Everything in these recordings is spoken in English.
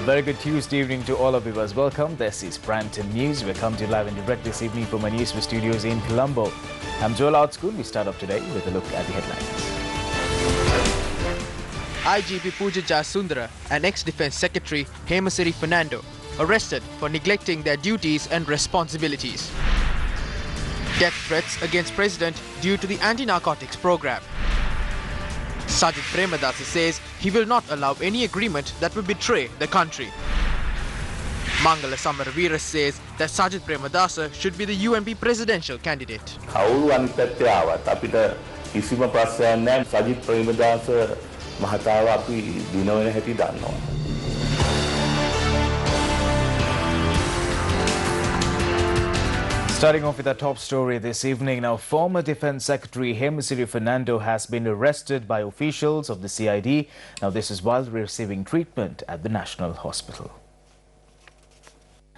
very good Tuesday evening to all of you viewers. Welcome. This is Primetime News. We're coming to you live and direct this evening from our Newsfirst studios in Colombo. I'm Joel Outschool. We start off today with a look at the headlines. IGP Premadasa and ex-Defence Secretary Fernando arrested for neglecting their duties and responsibilities. Death threats against President due to the anti-narcotics program. Sajid Premadasa says he will not allow any agreement that will betray the country. Mangala Samaraveera says that Sajid Premadasa should be the UNP Presidential Candidate. Sajid Premadasa මහතාව අපි දිනවන හැටි දන්නවා. Starting off with our top story this evening, now former Defence Secretary Fernando has been arrested by officials of the CID. Now this is while receiving treatment at the National Hospital.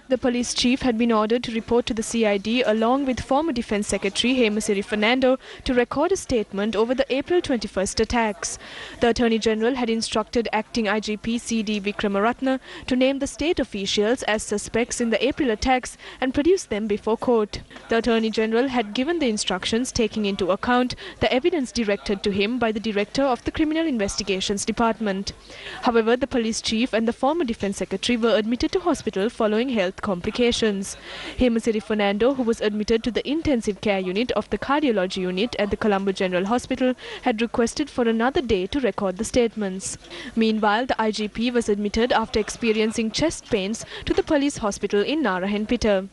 The police chief had been ordered to report to the CID along with former Defence Secretary Fernando to record a statement over the April 21st attacks. The Attorney General had instructed Acting IGP C.D. Vikramaratne to name the state officials as suspects in the April attacks and produce them before court. The Attorney General had given the instructions taking into account the evidence directed to him by the Director of the Criminal Investigations Department. However, the police chief and the former Defence Secretary were admitted to hospital following health complications. Fernando, who was admitted to the intensive care unit of the cardiology unit at the Colombo General Hospital, had requested for another day to record the statements. Meanwhile, the IGP was admitted after experiencing chest pains to the police hospital in Narayanpeta.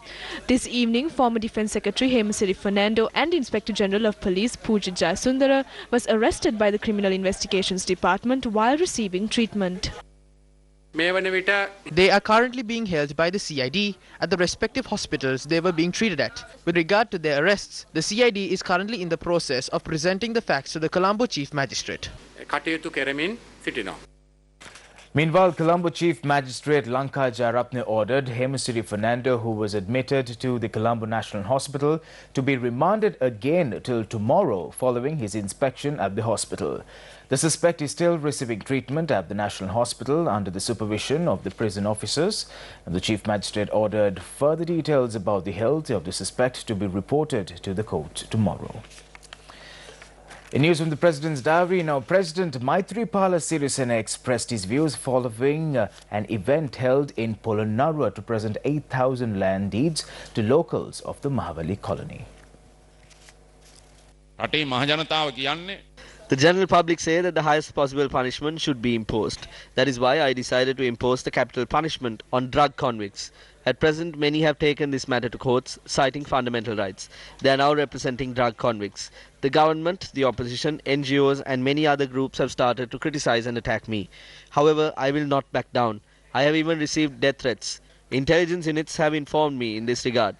This evening, former Defence Secretary Fernando and Inspector General of Police Pujit Jayasundara was arrested by the Criminal Investigations Department while receiving treatment. They are currently being held by the CID at the respective hospitals they were being treated at. With regard to their arrests, the CID is currently in the process of presenting the facts to the Colombo Chief Magistrate. Meanwhile, Colombo Chief Magistrate Lanka ordered Fernando, who was admitted to the Colombo National Hospital, to be remanded again till tomorrow following his inspection at the hospital. The suspect is still receiving treatment at the National Hospital under the supervision of the prison officers. And the Chief Magistrate ordered further details about the health of the suspect to be reported to the court tomorrow. In news from the President's diary, now President Maithripala expressed his views following an event held in Polonnaruwa to present 8,000 land deeds to locals of the Mahavali colony. The general public say that the highest possible punishment should be imposed. That is why I decided to impose the capital punishment on drug convicts. At present, many have taken this matter to courts, citing fundamental rights. They are now representing drug convicts. The government, the opposition, NGOs and many other groups have started to criticize and attack me. However, I will not back down. I have even received death threats. Intelligence units have informed me in this regard.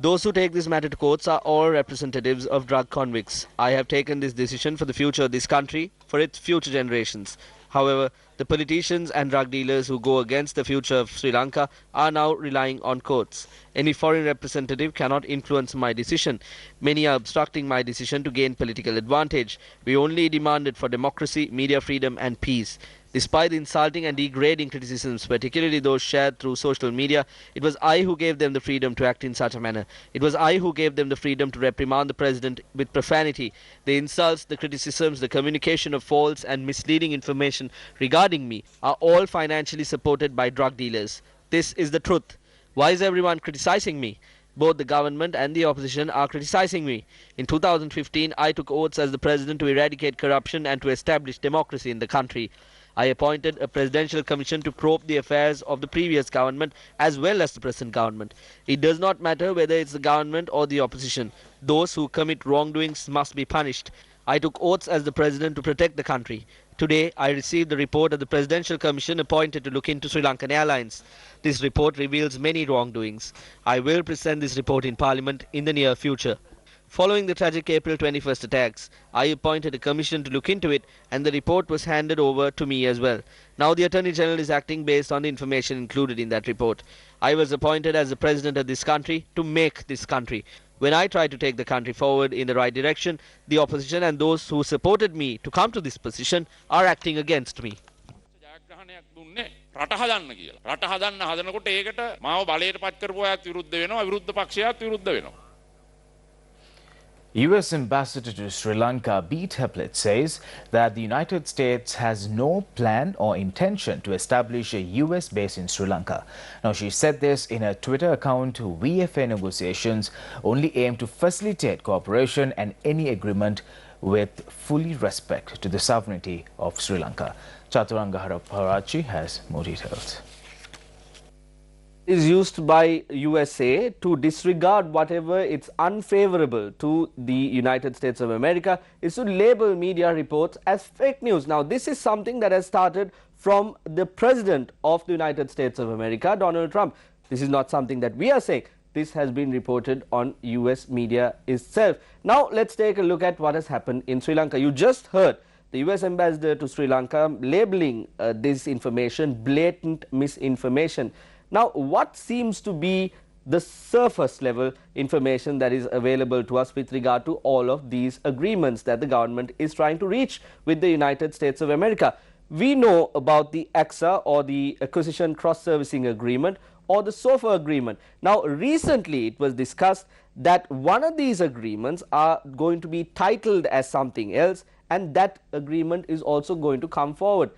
Those who take this matter to courts are all representatives of drug convicts. I have taken this decision for the future of this country, for its future generations. However, the politicians and drug dealers who go against the future of Sri Lanka are now relying on courts. Any foreign representative cannot influence my decision. Many are obstructing my decision to gain political advantage. We only demanded for democracy, media freedom and peace. Despite the insulting and degrading criticisms, particularly those shared through social media, it was I who gave them the freedom to act in such a manner. It was I who gave them the freedom to reprimand the President with profanity. The insults, the criticisms, the communication of false and misleading information regarding me are all financially supported by drug dealers. This is the truth. Why is everyone criticizing me? Both the government and the opposition are criticizing me. In 2015, I took oaths as the President to eradicate corruption and to establish democracy in the country. I appointed a presidential commission to probe the affairs of the previous government as well as the present government. It does not matter whether it's the government or the opposition. Those who commit wrongdoings must be punished. I took oaths as the President to protect the country. Today, I received the report of the Presidential Commission appointed to look into Sri Lankan Airlines. This report reveals many wrongdoings. I will present this report in Parliament in the near future. Following the tragic April 21st attacks, I appointed a commission to look into it and the report was handed over to me as well. Now the Attorney General is acting based on the information included in that report. I was appointed as the President of this country to make this country. When I try to take the country forward in the right direction, the opposition and those who supported me to come to this position are acting against me. ප්‍රහාණයක් දුන්නේ රට හදන්න කියලා. රට හදන්න හදනකොට ඒකට මාව බලයට පත් කරපු අයත් විරුද්ධ වෙනවා, විරුද්ධ පක්ෂයත් විරුද්ධ වෙනවා. US Ambassador to Sri Lanka, Beat Heplet, says that the United States has no plan or intention to establish a US base in Sri Lanka. Now, she said this in her Twitter account. VFA negotiations only aim to facilitate cooperation and any agreement with fully respect to the sovereignty of Sri Lanka. Chaturanga Haraparachi has more details. Is used by USA to disregard whatever it's unfavorable to the United States of America is to label media reports as fake news. Now, this is something that has started from the President of the United States of America, Donald Trump. This is not something that we are saying. This has been reported on US media itself. Now, let's take a look at what has happened in Sri Lanka. You just heard the US ambassador to Sri Lanka labeling this information blatant misinformation. Now, what seems to be the surface level information that is available to us with regard to all of these agreements that the government is trying to reach with the United States of America? We know about the AXA, or the Acquisition Cross-Servicing Agreement, or the SOFA agreement. Now, recently it was discussed that one of these agreements are going to be titled as something else, and that agreement is also going to come forward.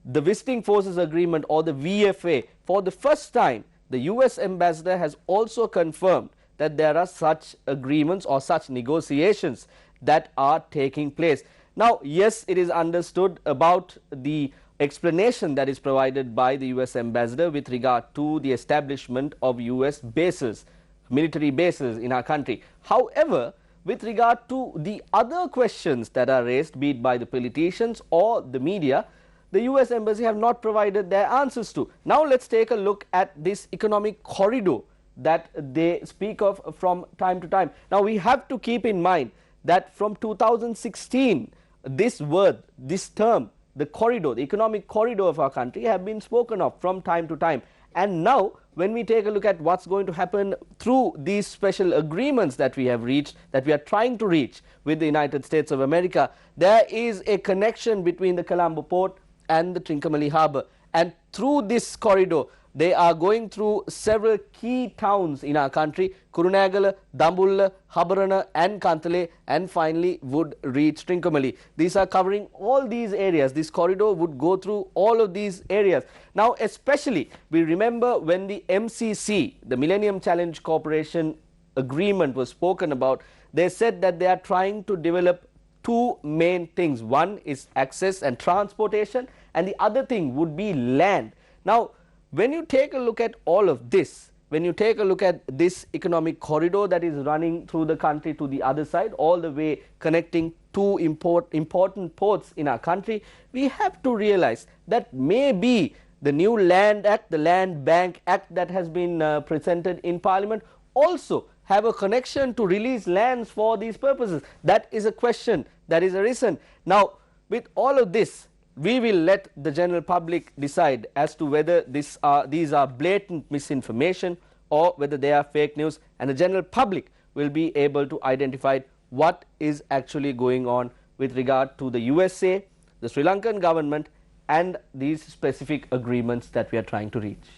The Visiting Forces Agreement, or the VFA, for the first time the US ambassador has also confirmed that there are such agreements or such negotiations that are taking place. Now, yes, it is understood about the explanation that is provided by the US ambassador with regard to the establishment of US bases, military bases in our country. However, with regard to the other questions that are raised, be it by the politicians or the media, the US embassy have not provided their answers to. Now, let's take a look at this economic corridor that they speak of from time to time. Now, we have to keep in mind that from 2016, this word, this term, the corridor, the economic corridor of our country have been spoken of from time to time. And now, when we take a look at what's going to happen through these special agreements that we have reached, that we are trying to reach with the United States of America, there is a connection between the Colombo port and the Trincomalee harbour, and through this corridor they are going through several key towns in our country: Kurunegala, Dambulla, Habarana and Kantale, and finally would reach Trincomalee. These are covering all these areas. This corridor would go through all of these areas. Now, especially we remember when the MCC, the Millennium Challenge Corporation agreement, was spoken about, they said that they are trying to develop two main things. One is access and transportation, and the other thing would be land. Now, when you take a look at all of this, when you take a look at this economic corridor that is running through the country to the other side, all the way connecting two important ports in our country, we have to realize that maybe the new Land Act, the Land Bank Act that has been presented in Parliament, also have a connection to release lands for these purposes. That is a question that is arisen. Now, with all of this, we will let the general public decide as to whether these are blatant misinformation or whether they are fake news, and the general public will be able to identify what is actually going on with regard to the USA, the Sri Lankan government, and these specific agreements that we are trying to reach.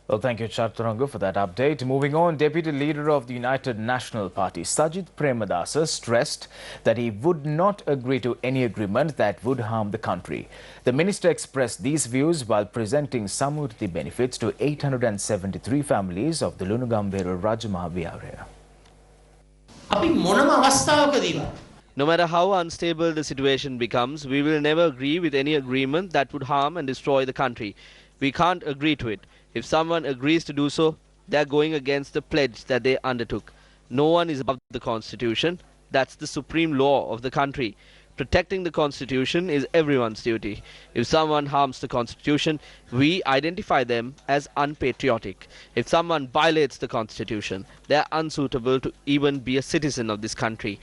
Well, thank you, Chaturanga, for that update. Moving on, Deputy Leader of the United National Party, Sajid Premadasa, stressed that he would not agree to any agreement that would harm the country. The minister expressed these views while presenting Samurthi benefits to 873 families of the Lunugambera Rajamahaviharaya. No matter how unstable the situation becomes, we will never agree with any agreement that would harm and destroy the country. We can't agree to it. If someone agrees to do so, they are going against the pledge that they undertook. No one is above the Constitution. That's the supreme law of the country. Protecting the Constitution is everyone's duty. If someone harms the Constitution, we identify them as unpatriotic. If someone violates the Constitution, they are unsuitable to even be a citizen of this country.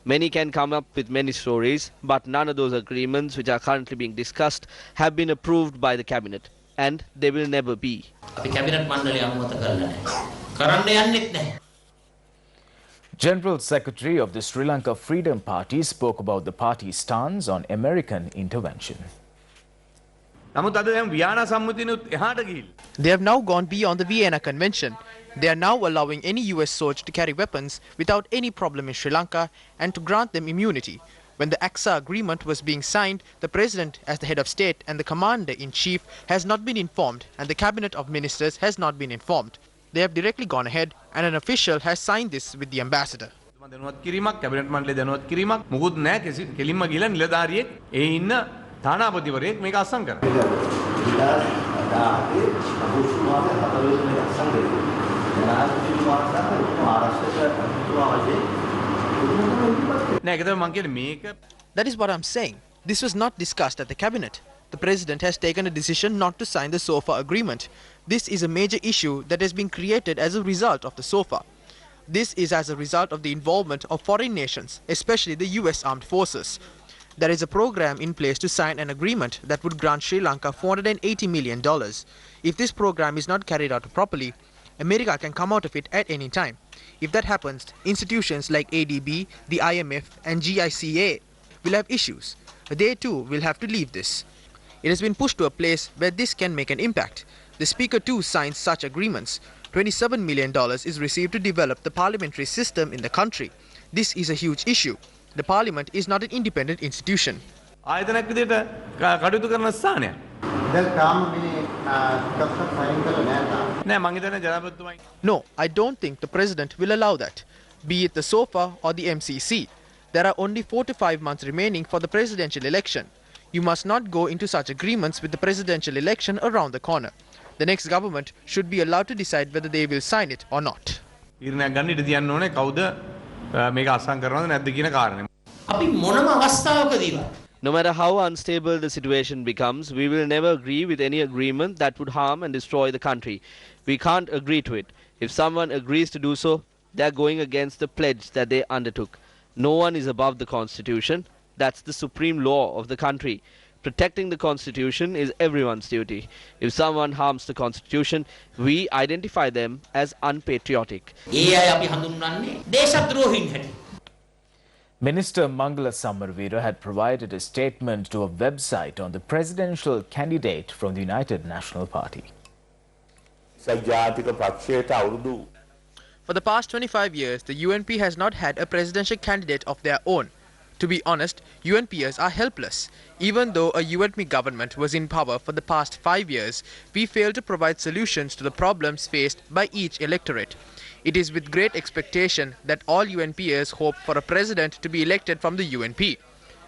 Many can come up with many stories, but none of those agreements which are currently being discussed have been approved by the Cabinet, and they will never be. General Secretary of the Sri Lanka Freedom Party spoke about the party's stance on American intervention. නමුත් අද දැන් වියනා සම්මුතියනුත් එහාට ගිහිල්ලා. They have now gone beyond the Vienna Convention. They are now allowing any US soldier to carry weapons without any problem in Sri Lanka and to grant them immunity. When the AXA agreement was being signed, the president as the head of state and the commander-in-chief has not been informed and the cabinet of ministers has not been informed. They have directly gone ahead and an official has signed this with the ambassador. දැනුවත් කිරීමක් cabinet මණ්ඩලයේ දැනුවත් කිරීමක් මොකුත් නැහැ කෙලින්ම ගිහලා නිලධාරියෙක් ඒ ඉන්න තානාපතිවරයෙක් මේක අත්සන් කරනවා. That is what I'm saying. This was not discussed at the cabinet. The president has taken a decision not to sign the SOFA agreement. This is a major issue that has been created as a result of the SOFA. This is as a result of the involvement of foreign nations, especially the US Armed Forces. There is a program in place to sign an agreement that would grant Sri Lanka $480 million. If this program is not carried out properly, America can come out of it at any time. If that happens, institutions like ADB, the IMF and GICA will have issues. They too will have to leave this. It has been pushed to a place where this can make an impact. The Speaker too signs such agreements. $27 million is received to develop the parliamentary system in the country. This is a huge issue. The parliament is not an independent institution. ආයතනයක් විදිහට කටයුතු කරන ස්ථානයක්. No, I don't think the president will allow that, be it the SOFA or the MCC. There are only 4 to 5 months remaining for the presidential election. You must not go into such agreements with the presidential election around the corner. The next government should be allowed to decide whether they will sign it or not. තීරණයක් ගන්න ඉඩ තියන්න ඕනේ කවුද මේක අත්සන් කරනවද නැද්ද කියන කාරණේ. අපි මොනම අවස්ථාවකදීවත් No matter how unstable the situation becomes, we will never agree with any agreement that would harm and destroy the country. We can't agree to it. If someone agrees to do so, they are going against the pledge that they undertook. No one is above the Constitution. That's the supreme law of the country. Protecting the Constitution is everyone's duty. If someone harms the Constitution, we identify them as unpatriotic. Minister Mangala Samaraweera had provided a statement to a website on the presidential candidate from the United National Party. For the past 25 years, the UNP has not had a presidential candidate of their own. To be honest, UNPers are helpless. Even though a UNP government was in power for the past 5 years, we failed to provide solutions to the problems faced by each electorate. It is with great expectation that all UNPers hope for a president to be elected from the UNP.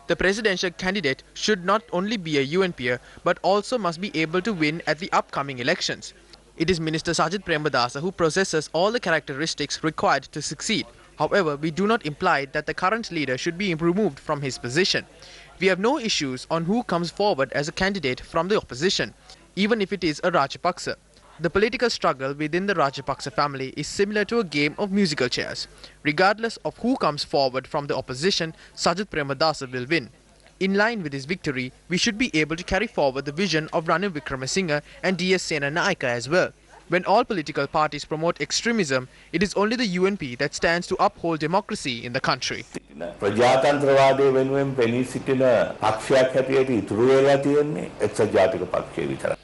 The presidential candidate should not only be a UNPer but also must be able to win at the upcoming elections. It is Minister Sajid Premadasa who possesses all the characteristics required to succeed. However, we do not imply that the current leader should be removed from his position. We have no issues on who comes forward as a candidate from the opposition, even if it is a Rajapaksa. The political struggle within the Rajapaksa family is similar to a game of musical chairs. Regardless of who comes forward from the opposition, Sajid Premadasa will win. In line with his victory, we should be able to carry forward the vision of Ranil Wickremesinghe and DS Senanayake as well. When all political parties promote extremism, it is only the UNP that stands to uphold democracy in the country. ප්‍රජාතන්ත්‍රවාදය වෙනුවෙන් පෙනී සිටින පක්ෂයක් හැටියට ඉතුරු වෙලා තියෙන්නේ එක්සත් ජාතික පක්ෂය විතරයි.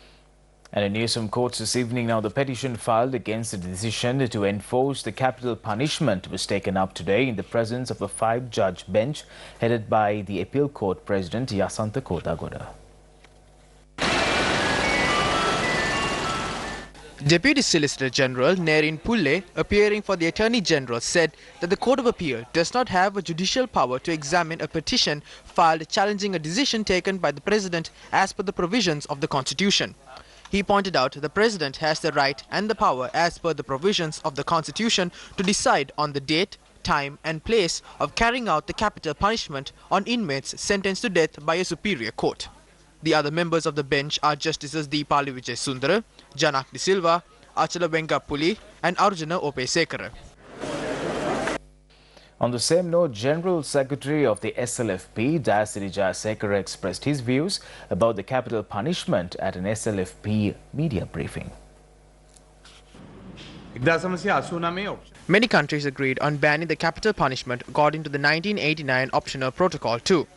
And in news from courts this evening, now the petition filed against the decision to enforce the capital punishment was taken up today in the presence of a 5-judge bench headed by the Appeal Court President Yasantha Kotagoda. Deputy Solicitor General Nerin Pulle, appearing for the Attorney General, said that the Court of Appeal does not have a judicial power to examine a petition filed challenging a decision taken by the President as per the provisions of the Constitution. He pointed out the President has the right and the power as per the provisions of the Constitution to decide on the date, time and place of carrying out the capital punishment on inmates sentenced to death by a superior court. The other members of the bench are Justices Deepali Vijayasundara, Janak De Silva, Achala Venkapuli and Arjuna Opesekara. On the same note, General Secretary of the SLFP, Dayasiri Jayasekara, expressed his views about the capital punishment at an SLFP media briefing. Many countries agreed on banning the capital punishment according to the 1989 Optional Protocol 2.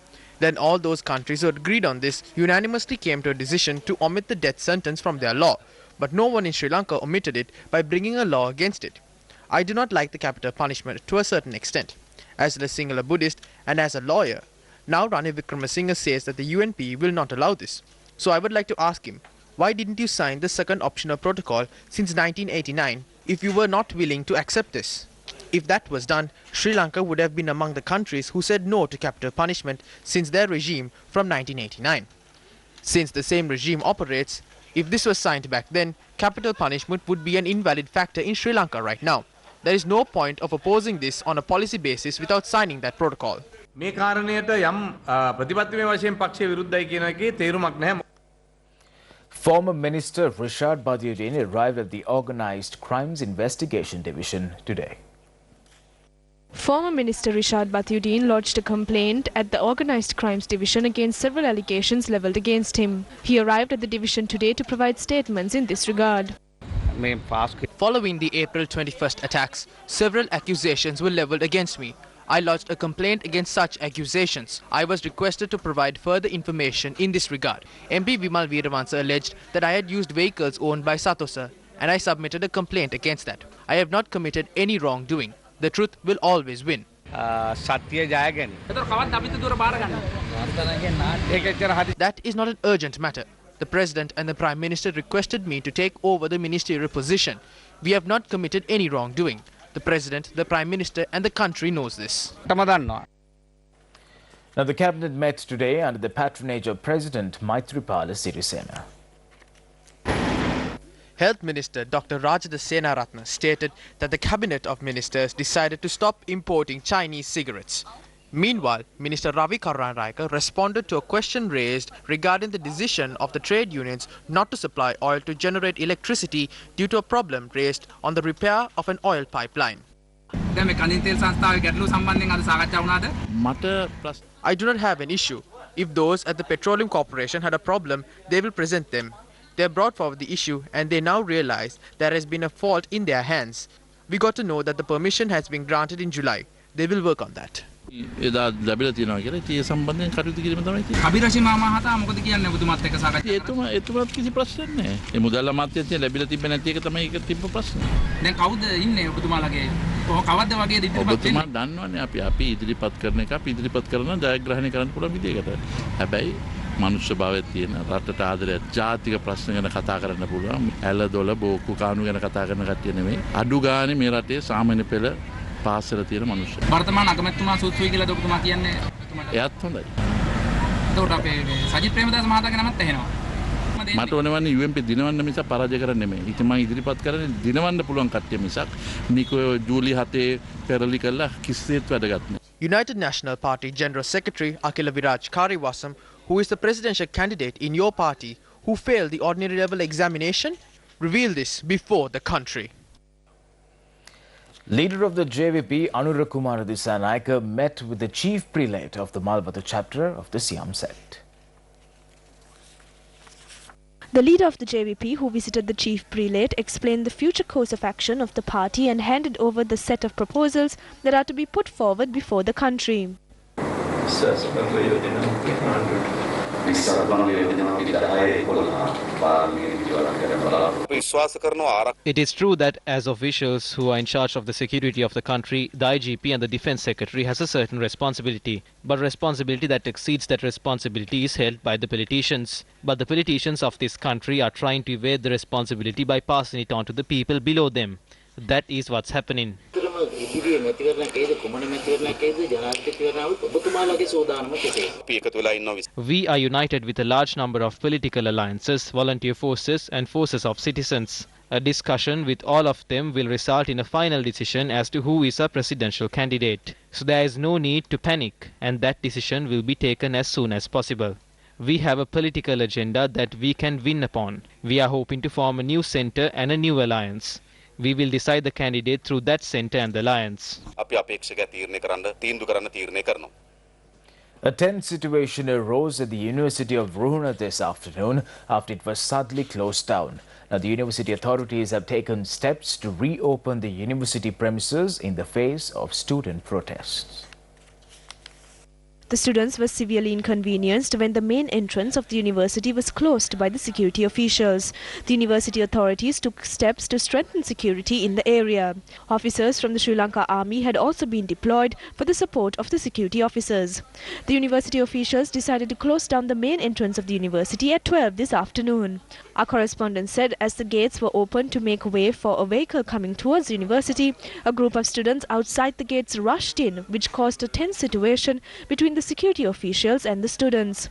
Then all those countries who agreed on this unanimously came to a decision to omit the death sentence from their law. But no one in Sri Lanka omitted it by bringing a law against it. I do not like the capital punishment to a certain extent. As a Sinhala Buddhist and as a lawyer, now Ranil Wickremesinghe says that the UNP will not allow this. So I would like to ask him, why didn't you sign the second optional protocol since 1989 if you were not willing to accept this? If that was done, Sri Lanka would have been among the countries who said no to capital punishment since their regime from 1989. Since the same regime operates, if this was signed back then, capital punishment would be an invalid factor in Sri Lanka right now. There is no point of opposing this on a policy basis without signing that protocol. මේ කාරණයට යම් ප්‍රතිපත්තිමය වශයෙන් පක්ෂය විරුද්ධයි කියන එකේ තේරුමක් නැහැ. Former Minister Rishad Badiuddin arrived at the Organised Crimes Investigation Division today. Former Minister Rishad Badiuddin lodged a complaint at the Organised Crimes Division against several allegations levelled against him. He arrived at the division today to provide statements in this regard. Following the April 21st attacks, several accusations were levelled against me. I lodged a complaint against such accusations. I was requested to provide further information in this regard. MP Vimal Veeravansa alleged that I had used vehicles owned by Satosa, and I submitted a complaint against that. I have not committed any wrongdoing. The truth will always win. That is not an urgent matter. The President and the Prime Minister requested me to take over the ministerial position. We have not committed any wrongdoing. The President, the Prime Minister and the country knows this. Now the Cabinet met today under the patronage of President Maithripala Sirisena. Health Minister Dr. Rajada Senaratne stated that the Cabinet of Ministers decided to stop importing Chinese cigarettes. Meanwhile, Minister Ravi Karunarakara responded to a question raised regarding the decision of the trade unions not to supply oil to generate electricity due to a problem raised on the repair of an oil pipeline. I do not have an issue. If those at the Petroleum Corporation had a problem, they will present them. They brought forward the issue and they now realize there has been a fault in their hands. We got to know that the permission has been granted in July. They will work on that. එදා ලැබිලා තියෙනවා කියලා ඒ සම්බන්ධයෙන් කටයුතු කිරීම තමයි තියෙන්නේ. අබිරෂි මාමා හතා මොකද කියන්නේ ඔබතුමාත් එක්ක සාකච්ඡා කරලා? එතුමාත් කිසි ප්‍රශ්නයක් නැහැ. ඒ මුදල් අමාත්‍යංශය ලැබිලා තිබෙන්නේ නැති එක තමයි ඒක තිබ්බ ප්‍රශ්නේ. දැන් කවුද ඉන්නේ ඔබතුමාලගේ? කවද්ද වගේ ඉදිරිපත් වෙන්නේ? ඔබතුමා දන්නවනේ අපි ඉදිරිපත් කරන එක අපි ඉදිරිපත් කරන ජයග්‍රහණය කරන්න පුළුවන් විදියකට. හැබැයි මනුෂ්‍ය භාවයේ තියෙන රටට ආදරය ජාතික ප්‍රශ්න ගැන කතා කරන්න පුළුවන්. ඇල දොල බෝකු කාණු ගැන කතා කරන කට්ටිය නෙමෙයි. අඩු ගානේ මේ රටේ සාමාන්‍ය පෙළ පාසල තියෙන මනුෂ්‍ය. වර්තමාන අගමැතිතුමා සූත්‍රය කියලා ඔබතුමා කියන්නේ එයාත් හොඳයි. එතකොට අපේ සජිත් ප්‍රේමදාස මහතාගේ නමත් ඇහෙනවා. මට ඕනවන්නේ UNP දිනවන්න මිසක් පරාජය කරන්න නෙමෙයි. ඉතින් මම ඉදිරිපත් කරන්නේ දිනවන්න පුළුවන් කට්ටිය මිසක් නිකෝ ජූලි 7 පෙරලි කළා කිසිසේත් වැඩගත් නෑ. United National Party General Secretary Akila Viraj Kariwasam, who is the presidential candidate in your party, who failed the ordinary level examination, revealed this before the country. Leader of the JVP, Anurakumara Dissanayake, met with the chief prelate of the Malbata chapter of the Siam sect. The leader of the JVP, who visited the chief prelate, explained the future course of action of the party and handed over the set of proposals that are to be put forward before the country. It is true that as officials who are in charge of the security of the country, the IGP and the Defence Secretary has a certain responsibility. But responsibility that exceeds that responsibility is held by the politicians. But the politicians of this country are trying to evade the responsibility by passing it on to the people below them. That is what's happening. We are united with a large number of political alliances, volunteer forces and forces of citizens. A discussion with all of them will result in a final decision as to who is our presidential candidate. So there is no need to panic, and that decision will be taken as soon as possible. We have a political agenda that we can win upon. We are hoping to form a new centre and a new alliance. We will decide the candidate through that centre and the alliance. A tense situation arose at the University of Ruhuna this afternoon after it was suddenly closed down. Now, the university authorities have taken steps to reopen the university premises in the face of student protests. The students were severely inconvenienced when the main entrance of the university was closed by the security officials. The university authorities took steps to strengthen security in the area. Officers from the Sri Lanka Army had also been deployed for the support of the security officers. The university officials decided to close down the main entrance of the university at 12 this afternoon. Our correspondent said as the gates were opened to make way for a vehicle coming towards the university, a group of students outside the gates rushed in, which caused a tense situation between the security officials and the students.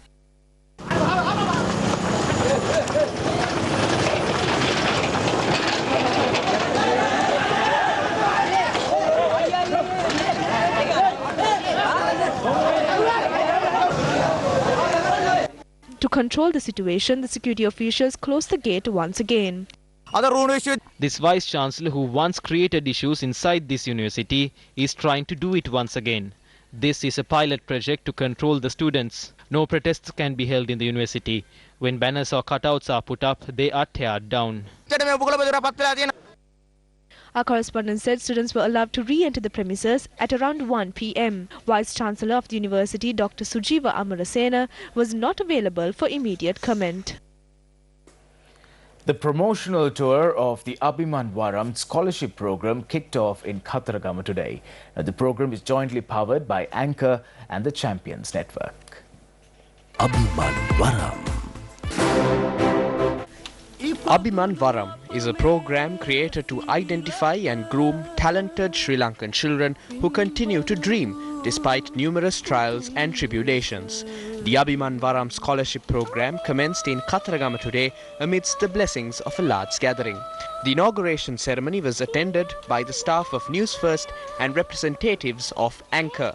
To control the situation, the security officials closed the gate once again. This Vice-Chancellor, who once created issues inside this university, is trying to do it once again. This is a pilot project to control the students. No protests can be held in the university. When banners or cutouts are put up, they are teared down. Our correspondent said students were allowed to re-enter the premises at around 1 p.m. Vice-Chancellor of the university, Dr. Sujiva Amarasena, was not available for immediate comment. The promotional tour of the Abhiman Varam scholarship program kicked off in Katharagama today. Now, the program is jointly powered by Anchor and the Champions Network. Abhiman Varam. Abhiman Varam is a program created to identify and groom talented Sri Lankan children who continue to dream despite numerous trials and tribulations. The Abhiman Varam scholarship program commenced in Katharagama today amidst the blessings of a large gathering. The inauguration ceremony was attended by the staff of Newsfirst and representatives of Anchor.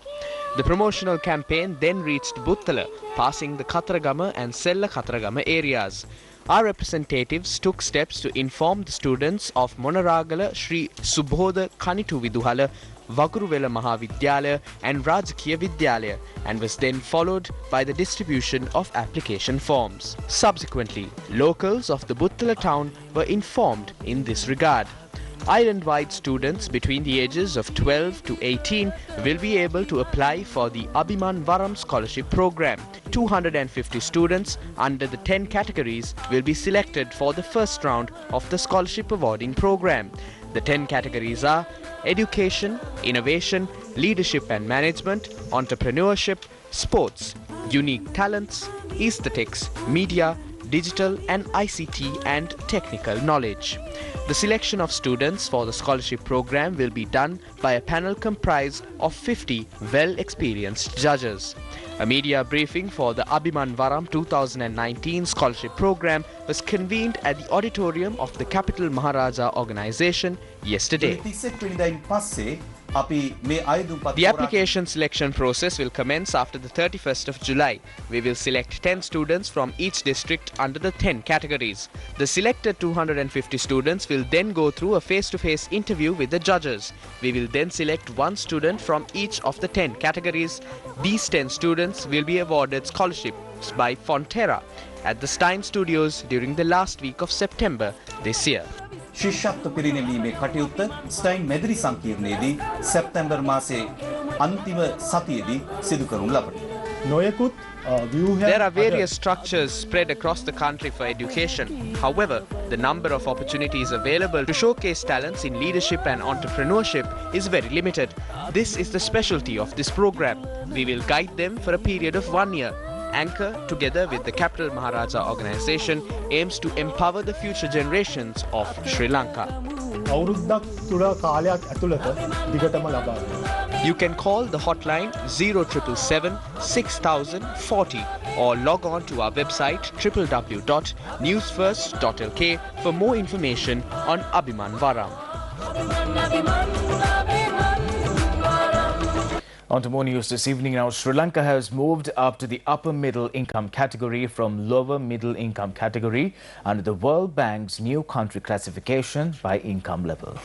The promotional campaign then reached Buttala, passing the Katharagama and Sella Katharagama areas. Our representatives took steps to inform the students of Monaragala Sri Subodha Kanitu Viduhala, Vakuruvela Mahavidyalaya and Rajakiya Vidyalaya, and was then followed by the distribution of application forms. Subsequently, locals of the Buttala town were informed in this regard. Island-wide students between the ages of 12 to 18 will be able to apply for the Abhiman Varam scholarship program. 250 students under the 10 categories will be selected for the first round of the scholarship awarding program. The 10 categories are education, innovation, leadership and management, entrepreneurship, sports, unique talents, aesthetics, media, digital and ICT and technical knowledge. The selection of students for the scholarship program will be done by a panel comprised of 50 well-experienced judges. A media briefing for the Abhiman Varam 2019 scholarship program was convened at the auditorium of the Capital Maharaja organization yesterday. The application selection process will commence after the 31st of July. We will select 10 students from each district under the 10 categories. The selected 250 students will then go through a face-to-face interview with the judges. We will then select one student from each of the 10 categories. These 10 students will be awarded scholarships by Fonterra at the Stein Studios during the last week of September this year. ශිෂ්‍යත්ව පිරිනැමීමේ කටයුත්ත ස්ටයින් මෙදිරි සංකීර්ණයේදී සැප්තැම්බර් මාසයේ අන්තිම සතියේදී සිදු කරනු ලබනවා. There are various structures spread across the country for education. However, the number of opportunities available to showcase talents in leadership and entrepreneurship is very limited. This is the specialty of this program. We will guide them for a period of 1 year. Anchor, together with the Capital Maharaja organization, aims to empower the future generations of Sri Lanka. You can call the hotline 0777 6040 or log on to our website www.newsfirst.lk for more information on Abhiman Varam. On to more news this evening. Now, Sri Lanka has moved up to the upper middle income category from lower middle income category under the World Bank's new country classification by income level.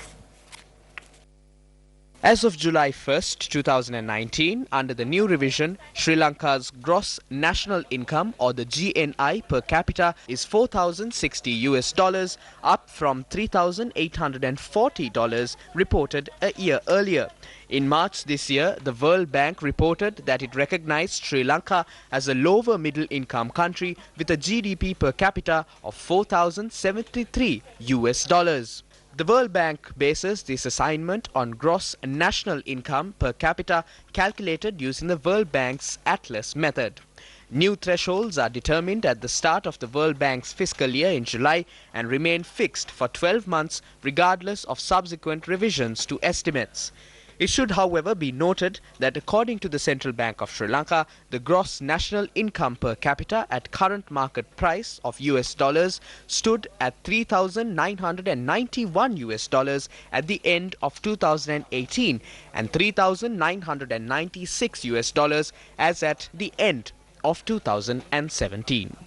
As of July 1st, 2019, under the new revision, Sri Lanka's gross national income or the GNI per capita is $4,060 up from $3,840 reported a year earlier. In March this year, the World Bank reported that it recognized Sri Lanka as a lower middle income country with a GDP per capita of $4,073. The World Bank bases this assignment on gross national income per capita calculated using the World Bank's Atlas method. New thresholds are determined at the start of the World Bank's fiscal year in July and remain fixed for 12 months regardless of subsequent revisions to estimates. It should, however, be noted that according to the Central Bank of Sri Lanka, the gross national income per capita at current market price of US dollars stood at $3,991 at the end of 2018 and $3,996 as at the end of 2017.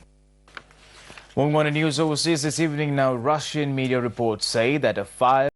Moving on to news overseas this evening now, Russian media reports say that a fire